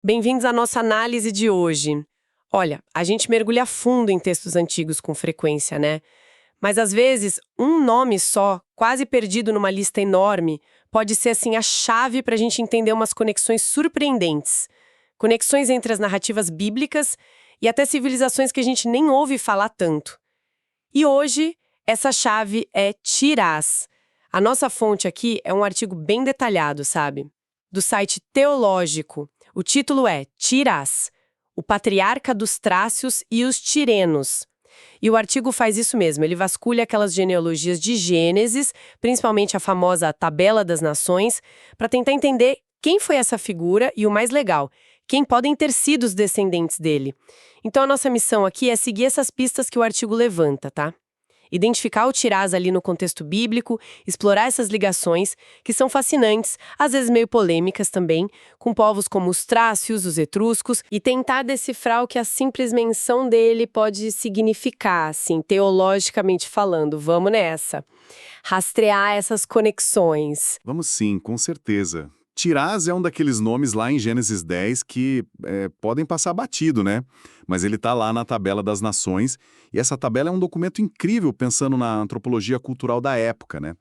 Bem-vindos à nossa análise de hoje. Olha, a gente mergulha fundo em textos antigos com frequência, né? Mas às vezes, um nome só, quase perdido numa lista enorme, pode ser assim a chave para a gente entender umas conexões surpreendentes. Conexões entre as narrativas bíblicas e até civilizações que a gente nem ouve falar tanto. E hoje, essa chave é Tirás. A nossa fonte aqui é um artigo bem detalhado, sabe? Do site Teológico. O título é Tirás, o patriarca dos Trácios e os Tirenos. E o artigo faz isso mesmo, ele vasculha aquelas genealogias de Gênesis, principalmente a famosa Tabela das Nações, para tentar entender quem foi essa figura e, o mais legal, quem podem ter sido os descendentes dele. Então a nossa missão aqui é seguir essas pistas que o artigo levanta, tá? Identificar o Tirás ali no contexto bíblico, explorar essas ligações, que são fascinantes, às vezes meio polêmicas também, com povos como os trácios, os etruscos, e tentar decifrar o que a simples menção dele pode significar, assim, teologicamente falando. Vamos nessa. Rastrear essas conexões. Vamos sim, com certeza. Tirás é um daqueles nomes lá em Gênesis 10 que podem passar batido, né? Mas ele está lá na Tabela das Nações, e essa tabela é um documento incrível pensando na antropologia cultural da época, né?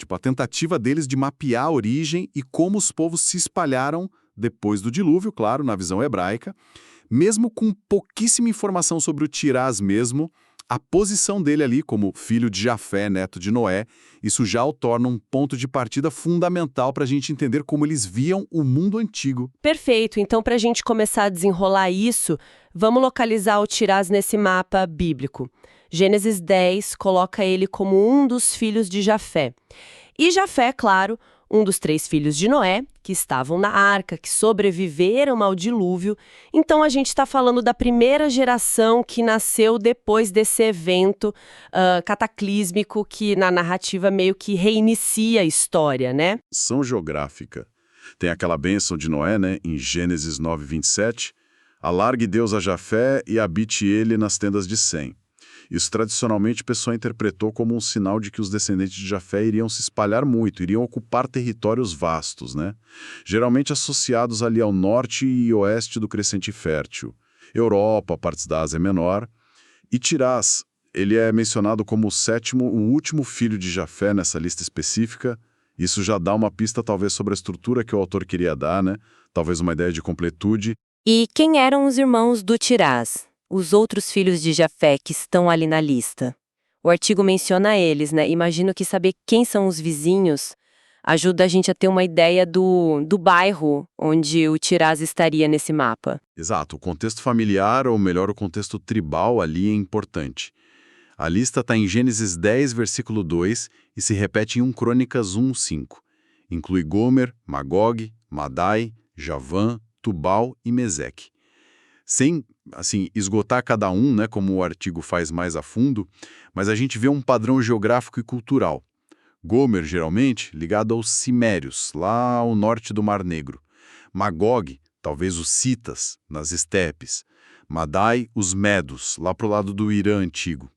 A tentativa deles de mapear a origem e como os povos se espalharam depois do dilúvio, claro, na visão hebraica. Mesmo com pouquíssima informação sobre o Tirás mesmo, a posição dele ali como filho de Jafé, neto de Noé, isso já o torna um ponto de partida fundamental para a gente entender como eles viam o mundo antigo. Perfeito, então para a gente começar a desenrolar isso, vamos localizar o Tirás nesse mapa bíblico. Gênesis 10 coloca ele como um dos filhos de Jafé. E Jafé, claro, um dos 3 filhos de Noé, que estavam na arca, que sobreviveram ao dilúvio. Então a gente está falando da primeira geração que nasceu depois desse evento cataclísmico que na narrativa meio que reinicia a história, né? São geográfica. Tem aquela bênção de Noé, né, em Gênesis 9:27, alargue Deus a Jafé e habite ele nas tendas de Sem. Isso tradicionalmente o pessoal interpretou como um sinal de que os descendentes de Jafé iriam se espalhar muito, iriam ocupar territórios vastos, né? Geralmente associados ali ao norte e oeste do Crescente Fértil, Europa, partes da Ásia Menor. E Tirás, ele é mencionado como o último filho de Jafé nessa lista específica. Isso já dá uma pista talvez sobre a estrutura que o autor queria dar, né? Talvez uma ideia de completude. E quem eram os irmãos do Tirás? Os outros filhos de Jafé que estão ali na lista. O artigo menciona eles, né? Imagino que saber quem são os vizinhos ajuda a gente a ter uma ideia do bairro onde o Tirás estaria nesse mapa. Exato, o contexto familiar, ou melhor, o contexto tribal ali é importante. A lista está em Gênesis 10, versículo 2, e se repete em 1 Crônicas 1:5. Inclui Gomer, Magog, Madai, Javã, Tubal e Meseque. Sem, esgotar cada um, né, como o artigo faz mais a fundo, mas a gente vê um padrão geográfico e cultural. Gomer, geralmente, ligado aos Cimérios, lá ao norte do Mar Negro. Magog, talvez os Citas, nas estepes. Madai, os Medos, lá pro lado do Irã antigo.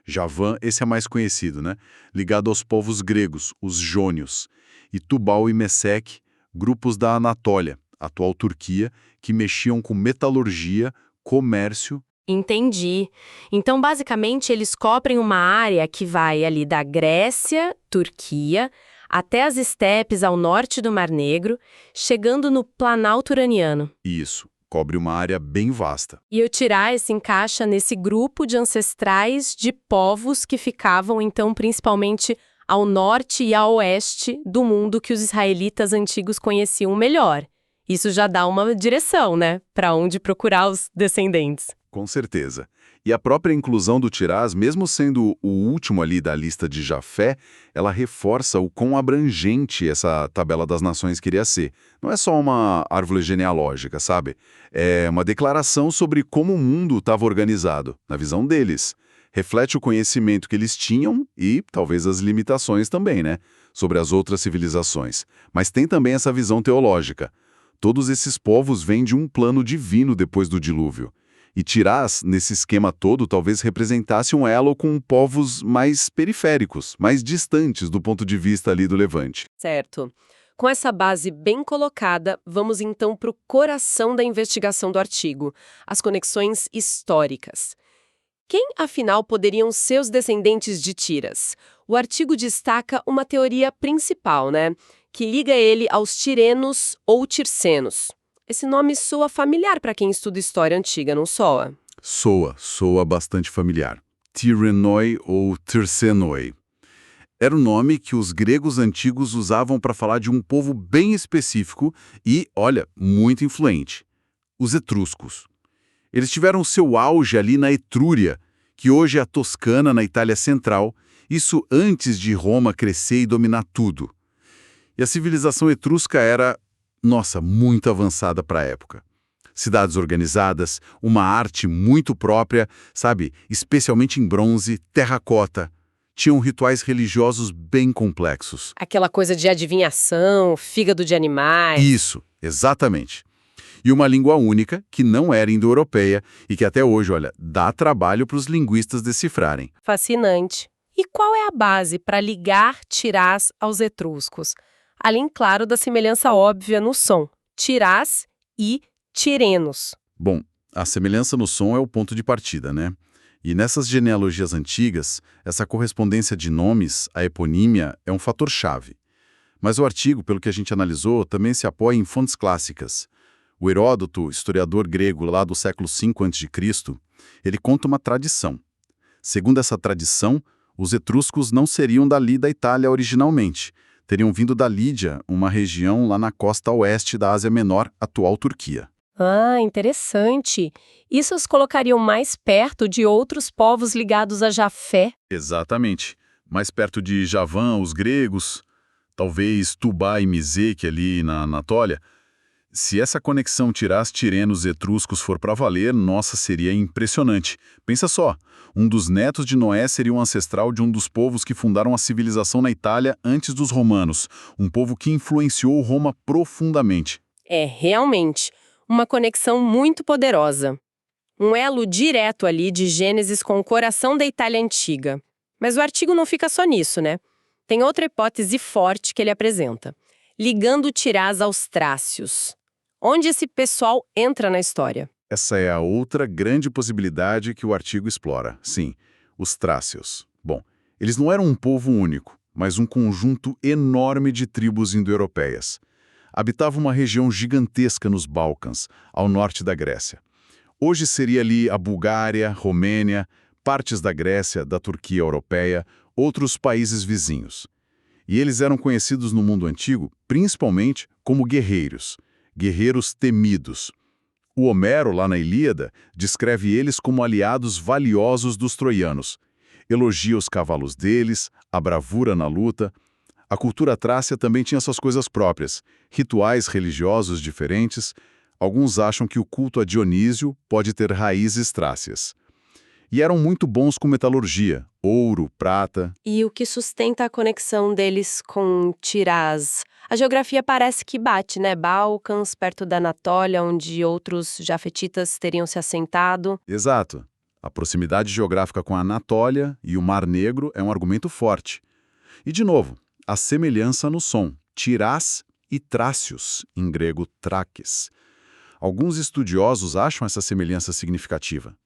Javã, esse é mais conhecido, né? Ligado aos povos gregos, os Jônios. E Tubal e Meseque, grupos da Anatólia, atual Turquia, que mexiam com metalurgia, comércio. Entendi. Então, basicamente, eles cobrem uma área que vai ali da Grécia, Turquia, até as estepes ao norte do Mar Negro, chegando no Planalto Uraniano. Isso, cobre uma área bem vasta. E o Tirás se encaixa nesse grupo de ancestrais de povos que ficavam, então, principalmente ao norte e a oeste do mundo que os israelitas antigos conheciam melhor. Isso já dá uma direção, né? Para onde procurar os descendentes. Com certeza. E a própria inclusão do Tirás, mesmo sendo o último ali da lista de Jafé, ela reforça o quão abrangente essa tabela das nações queria ser. Não é só uma árvore genealógica, sabe? É uma declaração sobre como o mundo estava organizado, na visão deles. Reflete o conhecimento que eles tinham e talvez as limitações também, né? Sobre as outras civilizações. Mas tem também essa visão teológica. Todos esses povos vêm de um plano divino depois do dilúvio. E Tirás, nesse esquema todo, talvez representasse um elo com povos mais periféricos, mais distantes do ponto de vista ali do Levante. Certo. Com essa base bem colocada, vamos então para o coração da investigação do artigo, as conexões históricas. Quem, afinal, poderiam ser os descendentes de Tiras? O artigo destaca uma teoria principal, né? Que liga ele aos tirenos ou tircenos. Esse nome soa familiar para quem estuda história antiga, não soa? Soa bastante familiar. Tirenoi ou Tircenoi. Era o nome que os gregos antigos usavam para falar de um povo bem específico e, olha, muito influente. Os etruscos. Eles tiveram seu auge ali na Etrúria, que hoje é a Toscana, na Itália Central, isso antes de Roma crescer e dominar tudo. E a civilização etrusca era, nossa, muito avançada para a época. Cidades organizadas, uma arte muito própria, sabe, especialmente em bronze, terracota. Tinham rituais religiosos bem complexos. Aquela coisa de adivinhação, fígado de animais. Isso, exatamente. E uma língua única, que não era indo-europeia e que até hoje, olha, dá trabalho para os linguistas decifrarem. Fascinante. E qual é a base para ligar Tirás aos etruscos? Além, claro, da semelhança óbvia no som. Tirás e Tirenos. Bom, a semelhança no som é o ponto de partida, né? E nessas genealogias antigas, essa correspondência de nomes, a eponímia, é um fator-chave. Mas o artigo, pelo que a gente analisou, também se apoia em fontes clássicas. O Heródoto, historiador grego lá do século V a.C., ele conta uma tradição. Segundo essa tradição, os etruscos não seriam dali da Itália originalmente. Teriam vindo da Lídia, uma região lá na costa oeste da Ásia Menor, atual Turquia. Ah, interessante. Isso os colocariam mais perto de outros povos ligados a Jafé? Exatamente. Mais perto de Javan, os gregos, talvez Tubá e Miseque ali na Anatólia. Se essa conexão Tirás, Tirenos, etruscos for para valer, nossa, seria impressionante. Pensa só, um dos netos de Noé seria um ancestral de um dos povos que fundaram a civilização na Itália antes dos romanos, um povo que influenciou Roma profundamente. É, realmente, uma conexão muito poderosa. Um elo direto ali de Gênesis com o coração da Itália antiga. Mas o artigo não fica só nisso, né? Tem outra hipótese forte que ele apresenta, ligando Tirás aos trácios. Onde esse pessoal entra na história? Essa é a outra grande possibilidade que o artigo explora. Sim, os trácios. Bom, eles não eram um povo único, mas um conjunto enorme de tribos indo-europeias. Habitava uma região gigantesca nos Balcãs, ao norte da Grécia. Hoje seria ali a Bulgária, Romênia, partes da Grécia, da Turquia europeia, outros países vizinhos. E eles eram conhecidos no mundo antigo, principalmente, como guerreiros temidos. O Homero, lá na Ilíada, descreve eles como aliados valiosos dos troianos. Elogia os cavalos deles, a bravura na luta. A cultura trácia também tinha suas coisas próprias, rituais religiosos diferentes. Alguns acham que o culto a Dionísio pode ter raízes trácias. E eram muito bons com metalurgia, ouro, prata. E o que sustenta a conexão deles com Tirás? A geografia parece que bate, né? Balcãs, perto da Anatólia, onde outros jafetitas teriam se assentado. Exato. A proximidade geográfica com a Anatólia e o Mar Negro é um argumento forte. E, de novo, a semelhança no som, Tirás e Trácios, em grego traques. Alguns estudiosos acham essa semelhança significativa.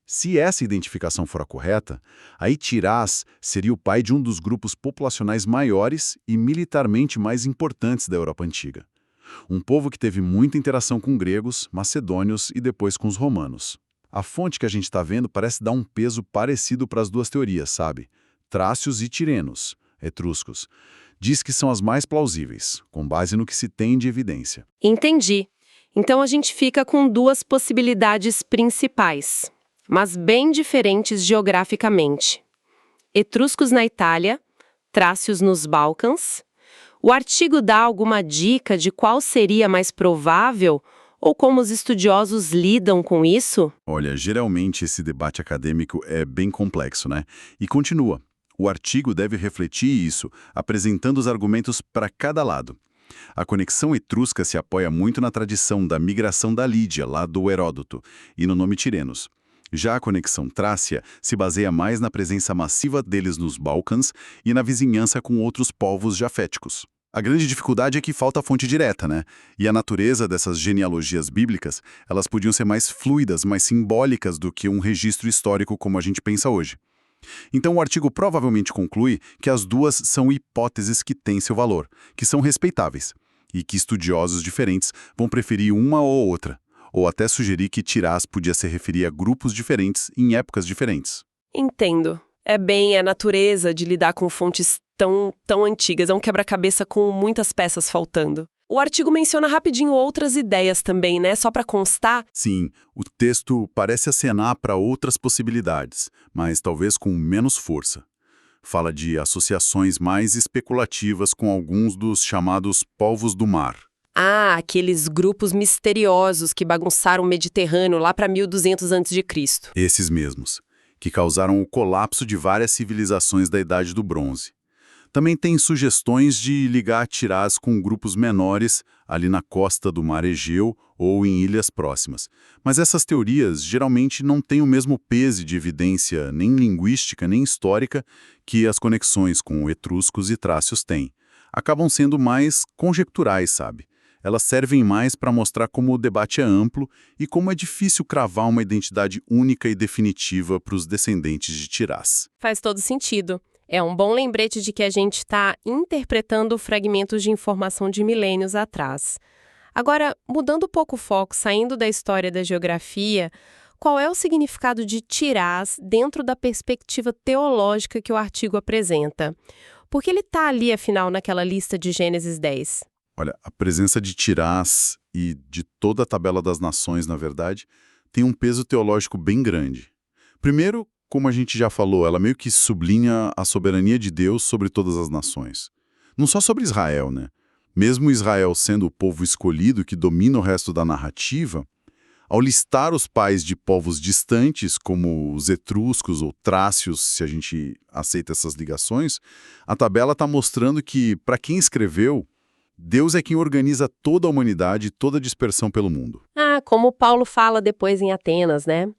Se essa identificação for a correta, aí Tirás seria o pai de um dos grupos populacionais maiores e militarmente mais importantes da Europa Antiga. Um povo que teve muita interação com gregos, macedônios e depois com os romanos. A fonte que a gente está vendo parece dar um peso parecido para as duas teorias, sabe? Trácios e Tirenos, etruscos. Diz que são as mais plausíveis, com base no que se tem de evidência. Entendi. Então a gente fica com duas possibilidades principais, mas bem diferentes geograficamente. Etruscos na Itália, trácios nos Balcãs. O artigo dá alguma dica de qual seria mais provável ou como os estudiosos lidam com isso? Olha, geralmente esse debate acadêmico é bem complexo, né? E continua. O artigo deve refletir isso, apresentando os argumentos para cada lado. A conexão etrusca se apoia muito na tradição da migração da Lídia, lá do Heródoto, e no nome Tirenos. Já a conexão trácia se baseia mais na presença massiva deles nos Balcãs e na vizinhança com outros povos jaféticos. A grande dificuldade é que falta fonte direta, né? E a natureza dessas genealogias bíblicas, elas podiam ser mais fluidas, mais simbólicas do que um registro histórico como a gente pensa hoje. Então o artigo provavelmente conclui que as duas são hipóteses que têm seu valor, que são respeitáveis, e que estudiosos diferentes vão preferir uma ou outra, ou até sugerir que Tirás podia se referir a grupos diferentes em épocas diferentes. Entendo. É bem a natureza de lidar com fontes tão antigas, é um quebra-cabeça com muitas peças faltando. O artigo menciona rapidinho outras ideias também, né? Só para constar. Sim, o texto parece acenar para outras possibilidades, mas talvez com menos força. Fala de associações mais especulativas com alguns dos chamados povos do mar. Ah, aqueles grupos misteriosos que bagunçaram o Mediterrâneo lá para 1200 a.C. Esses mesmos, que causaram o colapso de várias civilizações da Idade do Bronze. Também tem sugestões de ligar Tirás com grupos menores ali na costa do Mar Egeu ou em ilhas próximas. Mas essas teorias geralmente não têm o mesmo peso de evidência nem linguística nem histórica que as conexões com etruscos e trácios têm. Acabam sendo mais conjecturais, sabe? Elas servem mais para mostrar como o debate é amplo e como é difícil cravar uma identidade única e definitiva para os descendentes de Tirás. Faz todo sentido. É um bom lembrete de que a gente está interpretando fragmentos de informação de milênios atrás. Agora, mudando um pouco o foco, saindo da história da geografia, qual é o significado de Tirás dentro da perspectiva teológica que o artigo apresenta? Por que ele está ali, afinal, naquela lista de Gênesis 10? Olha, a presença de Tirás e de toda a tabela das nações, na verdade, tem um peso teológico bem grande. Primeiro, como a gente já falou, ela meio que sublinha a soberania de Deus sobre todas as nações. Não só sobre Israel, né? Mesmo Israel sendo o povo escolhido que domina o resto da narrativa, ao listar os pais de povos distantes, como os etruscos ou trácios, se a gente aceita essas ligações, a tabela está mostrando que, para quem escreveu, Deus é quem organiza toda a humanidade e toda a dispersão pelo mundo. Ah, como Paulo fala depois em Atenas, né?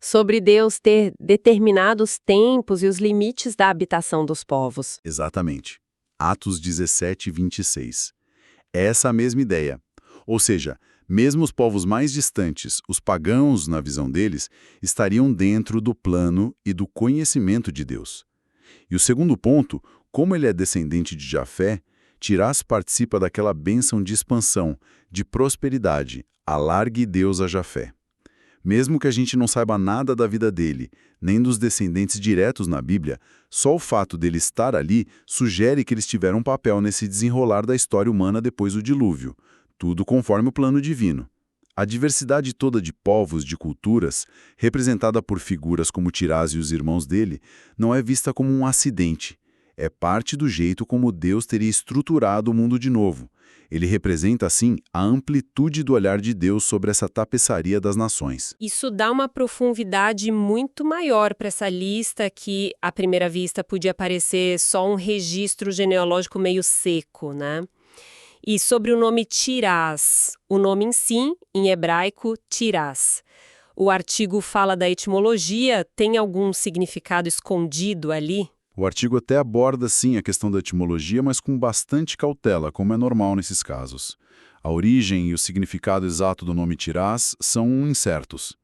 Sobre Deus ter determinado os tempos e os limites da habitação dos povos. Exatamente. Atos 17, 26. É essa mesma ideia. Ou seja, mesmo os povos mais distantes, os pagãos, na visão deles, estariam dentro do plano e do conhecimento de Deus. E o segundo ponto, como ele é descendente de Jafé, Tirás participa daquela bênção de expansão, de prosperidade, alargue Deus a Jafé. Mesmo que a gente não saiba nada da vida dele, nem dos descendentes diretos na Bíblia, só o fato dele estar ali sugere que eles tiveram um papel nesse desenrolar da história humana depois do dilúvio, tudo conforme o plano divino. A diversidade toda de povos, de culturas, representada por figuras como Tirás e os irmãos dele, não é vista como um acidente. É parte do jeito como Deus teria estruturado o mundo de novo. Ele representa, assim, a amplitude do olhar de Deus sobre essa tapeçaria das nações. Isso dá uma profundidade muito maior para essa lista que, à primeira vista, podia parecer só um registro genealógico meio seco, né? E sobre o nome Tirás, o nome em si, em hebraico, Tirás. O artigo fala da etimologia, tem algum significado escondido ali? O artigo até aborda, sim, a questão da etimologia, mas com bastante cautela, como é normal nesses casos. A origem e o significado exato do nome Tirás são incertos.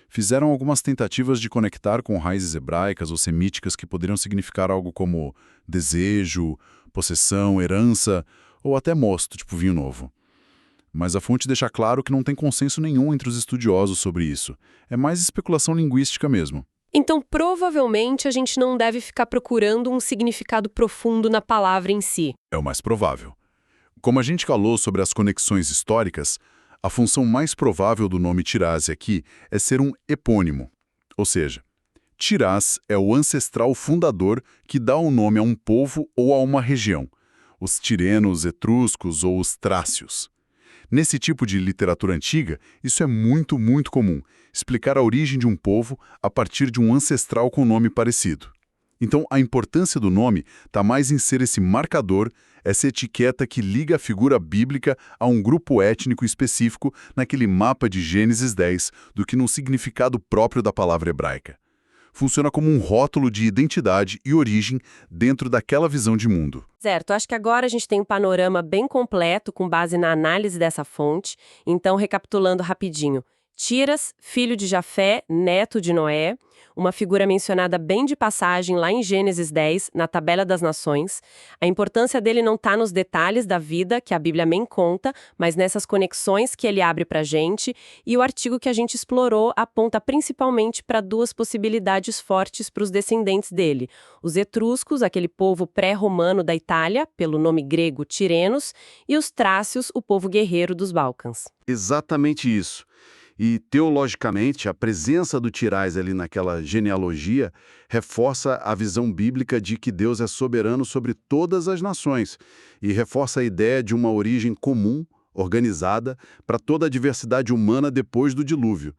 Fizeram algumas tentativas de conectar com raízes hebraicas ou semíticas que poderiam significar algo como desejo, possessão, herança ou até mosto, tipo vinho novo. Mas a fonte deixa claro que não tem consenso nenhum entre os estudiosos sobre isso. É mais especulação linguística mesmo. Então, provavelmente, a gente não deve ficar procurando um significado profundo na palavra em si. É o mais provável. Como a gente falou sobre as conexões históricas, a função mais provável do nome Tirás aqui é ser um epônimo. Ou seja, Tirás é o ancestral fundador que dá o nome a um povo ou a uma região, os tirenos, etruscos ou os trácios. Nesse tipo de literatura antiga, isso é muito, muito comum, explicar a origem de um povo a partir de um ancestral com nome parecido. Então, a importância do nome está mais em ser esse marcador, essa etiqueta que liga a figura bíblica a um grupo étnico específico naquele mapa de Gênesis 10, do que no significado próprio da palavra hebraica. Funciona como um rótulo de identidade e origem dentro daquela visão de mundo. Certo, acho que agora a gente tem um panorama bem completo com base na análise dessa fonte. Então, recapitulando rapidinho. Tiras, filho de Jafé, neto de Noé, uma figura mencionada bem de passagem lá em Gênesis 10, na tabela das nações. A importância dele não está nos detalhes da vida, que a Bíblia nem conta, mas nessas conexões que ele abre para a gente. E o artigo que a gente explorou aponta principalmente para duas possibilidades fortes para os descendentes dele. Os etruscos, aquele povo pré-romano da Itália, pelo nome grego Tirenos, e os trácios, o povo guerreiro dos Balcãs. Exatamente isso. E, teologicamente, a presença do Tirás ali naquela genealogia reforça a visão bíblica de que Deus é soberano sobre todas as nações e reforça a ideia de uma origem comum, organizada, para toda a diversidade humana depois do dilúvio.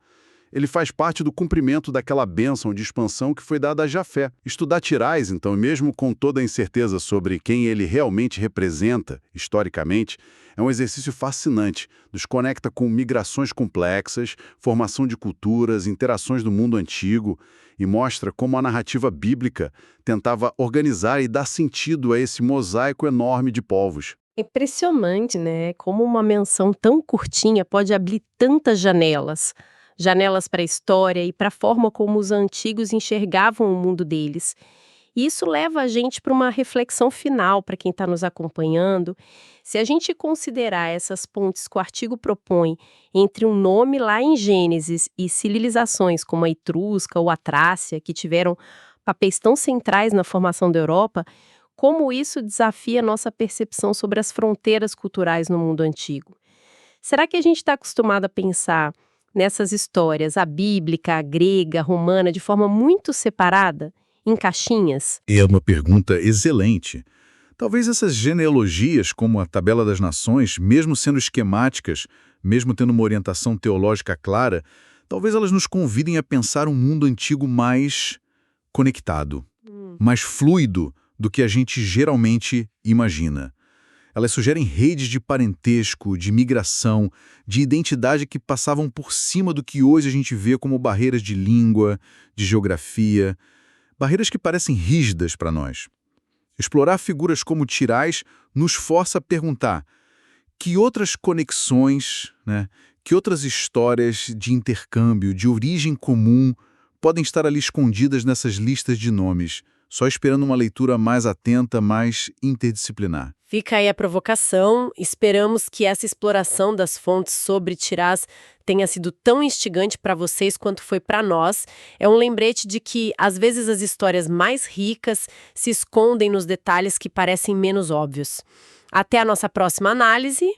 Ele faz parte do cumprimento daquela bênção de expansão que foi dada a Jafé. Estudar Tirás, então, mesmo com toda a incerteza sobre quem ele realmente representa, historicamente, é um exercício fascinante. Nos conecta com migrações complexas, formação de culturas, interações do mundo antigo e mostra como a narrativa bíblica tentava organizar e dar sentido a esse mosaico enorme de povos. Impressionante, né? Como uma menção tão curtinha pode abrir tantas janelas. Janelas para a história e para a forma como os antigos enxergavam o mundo deles. E isso leva a gente para uma reflexão final, para quem está nos acompanhando. Se a gente considerar essas pontes que o artigo propõe entre um nome lá em Gênesis e civilizações como a etrusca ou a trácia, que tiveram papéis tão centrais na formação da Europa, como isso desafia a nossa percepção sobre as fronteiras culturais no mundo antigo? Será que a gente está acostumado a pensar nessas histórias, a bíblica, a grega, a romana, de forma muito separada, em caixinhas? É uma pergunta excelente. Talvez essas genealogias, como a Tabela das Nações, mesmo sendo esquemáticas, mesmo tendo uma orientação teológica clara, talvez elas nos convidem a pensar um mundo antigo mais conectado, mais fluido do que a gente geralmente imagina. Elas sugerem redes de parentesco, de migração, de identidade que passavam por cima do que hoje a gente vê como barreiras de língua, de geografia, barreiras que parecem rígidas para nós. Explorar figuras como Tirás nos força a perguntar que outras conexões, que outras histórias de intercâmbio, de origem comum, podem estar ali escondidas nessas listas de nomes, só esperando uma leitura mais atenta, mais interdisciplinar. Fica aí a provocação. Esperamos que essa exploração das fontes sobre Tirás tenha sido tão instigante para vocês quanto foi para nós. É um lembrete de que, às vezes, as histórias mais ricas se escondem nos detalhes que parecem menos óbvios. Até a nossa próxima análise.